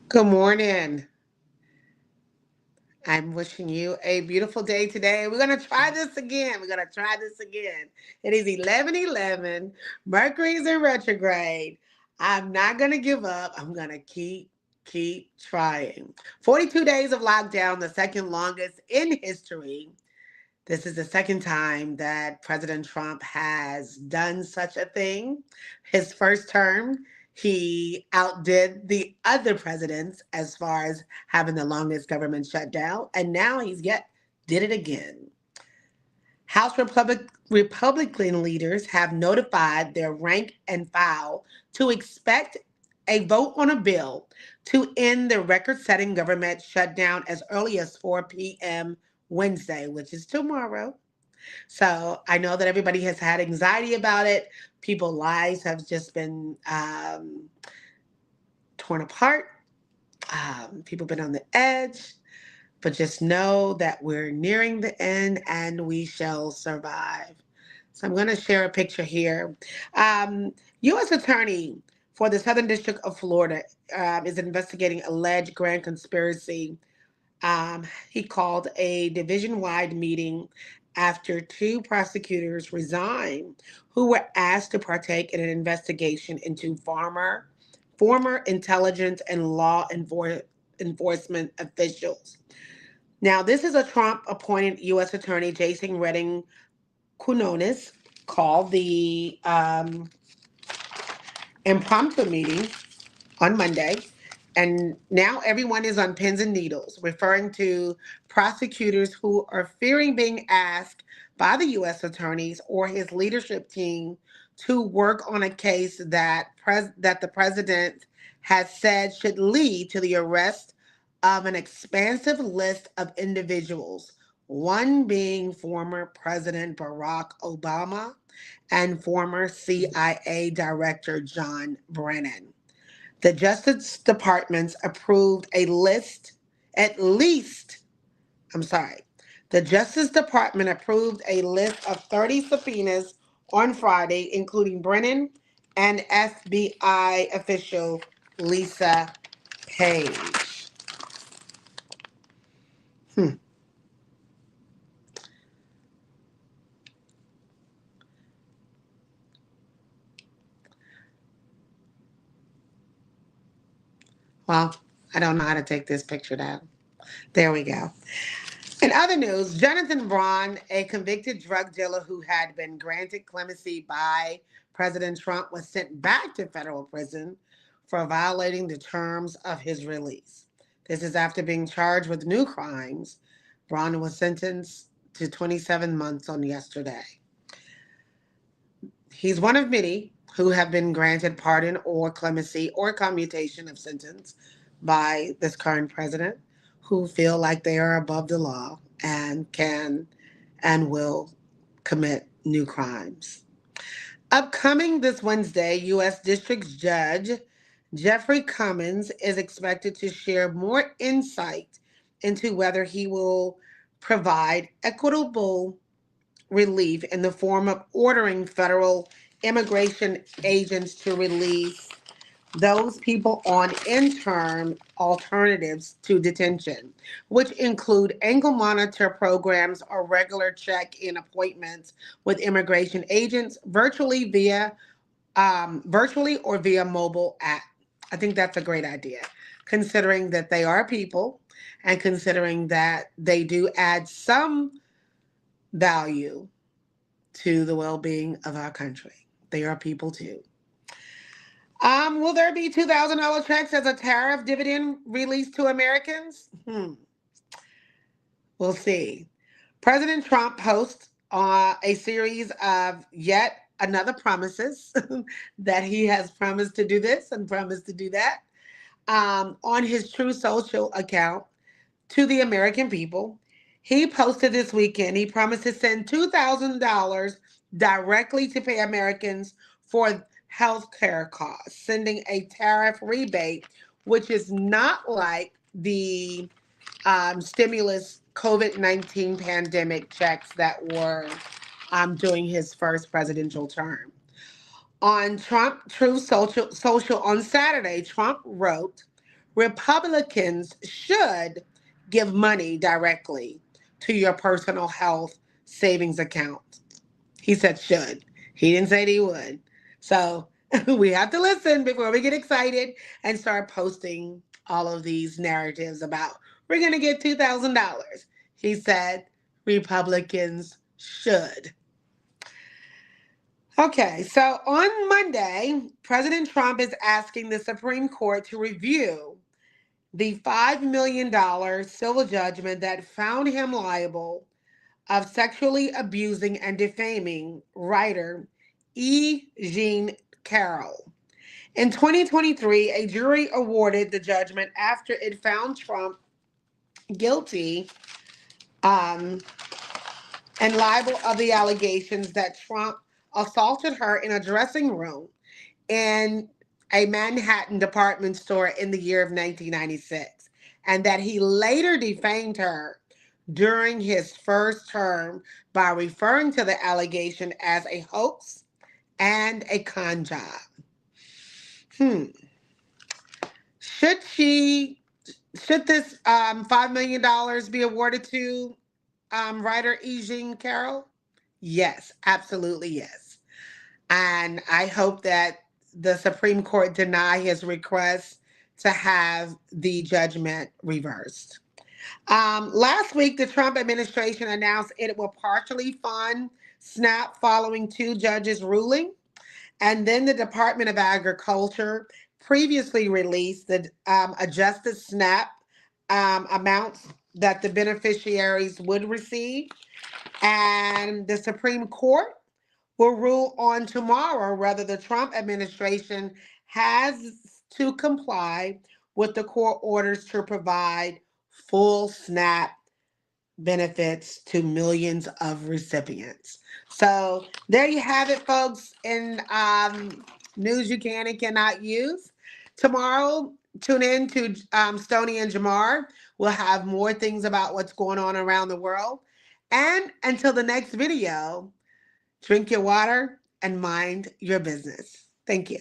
Good morning. I'm wishing you a beautiful day today. We're going to try this again. We're going to try this again. It is 11:11. Mercury's in retrograde. I'm not going to give up. I'm going to keep trying. 42 days of lockdown, the second longest in history. This is the second time that President Trump has done such a thing. His first term, he outdid the other presidents as far as having the longest government shutdown, and now he's yet did it again. Republican leaders have notified their rank and file to expect a vote on a bill to end the record setting government shutdown as early as 4 p.m. Wednesday, which is tomorrow. So I know that everybody has had anxiety about it. People's lives have just been torn apart. People have been on the edge. But just know that we're nearing the end and we shall survive. So I'm going to share a picture here. U.S. Attorney for the Southern District of Florida is investigating alleged grand conspiracy. He called a division wide meeting after two prosecutors resigned who were asked to partake in an investigation into former intelligence and enforcement officials. Now, this is a Trump appointed U.S. Attorney, Jason Redding Quinones, called the impromptu meeting on Monday. And now everyone is on pins and needles, referring to prosecutors who are fearing being asked by the U.S. attorneys or his leadership team to work on a case that the president has said should lead to the arrest of an expansive list of individuals, one being former President Barack Obama and former CIA Director John Brennan. The Justice Department's approved a list, at least, I'm sorry, the Justice Department approved a list of 30 subpoenas on Friday, including Brennan and FBI official Lisa Page. Hmm. Well, I don't know how to take this picture down. There we go. In other news, Jonathan Braun, a convicted drug dealer who had been granted clemency by President Trump, was sent back to federal prison for violating the terms of his release. This is after being charged with new crimes. Braun was sentenced to 27 months on yesterday. He's one of many who have been granted pardon or clemency or commutation of sentence by this current president who feel like they are above the law and can and will commit new crimes. Upcoming this Wednesday, U.S. District Judge Jeffrey Cummins is expected to share more insight into whether he will provide equitable relief in the form of ordering federal immigration agents to release those people on interim alternatives to detention, which include ankle monitor programs or regular check-in appointments with immigration agents virtually or via mobile app. I think that's a great idea, considering that they are people and considering that they do add some value to the well-being of our country. They are people too. Will there be $2,000 checks as a tariff dividend released to Americans? We'll see. President Trump posts a series of yet another promises that he has promised to do this and promised to do that on his True Social account to the American people. He posted this weekend, he promised to send $2,000 directly to pay Americans for health care costs, sending a tariff rebate, which is not like the stimulus COVID-19 pandemic checks that were during his first presidential term. On Trump True Social on Saturday, Trump wrote, Republicans should give money directly to your personal health savings account. He said should. He didn't say that he would. So we have to listen before we get excited and start posting all of these narratives about we're going to get $2,000. He said Republicans should. Okay, so on Monday, President Trump is asking the Supreme Court to review the $5 million civil judgment that found him liable of sexually abusing and defaming writer E. Jean Carroll. In 2023, a jury awarded the judgment after it found Trump guilty um, and liable of the allegations that Trump assaulted her in a dressing room in a Manhattan department store in the year of 1996, and that he later defamed her during his first term by referring to the allegation as a hoax and a con job. Should she? Should this $5 million be awarded to writer E. Jean Carroll? Yes, absolutely yes. And I hope that the Supreme Court deny his request to have the judgment reversed. Last week, the Trump administration announced it will partially fund SNAP following two judges' ruling. And then the Department of Agriculture previously released the adjusted SNAP amounts that the beneficiaries would receive. And the Supreme Court will rule on tomorrow whether the Trump administration has to comply with the court orders to provide full SNAP benefits to millions of recipients. So there you have it, folks, in news you can and cannot use. Tomorrow, tune in to Stony and Jamar. We'll have more things about what's going on around the world. And until the next video, drink your water and mind your business. Thank you.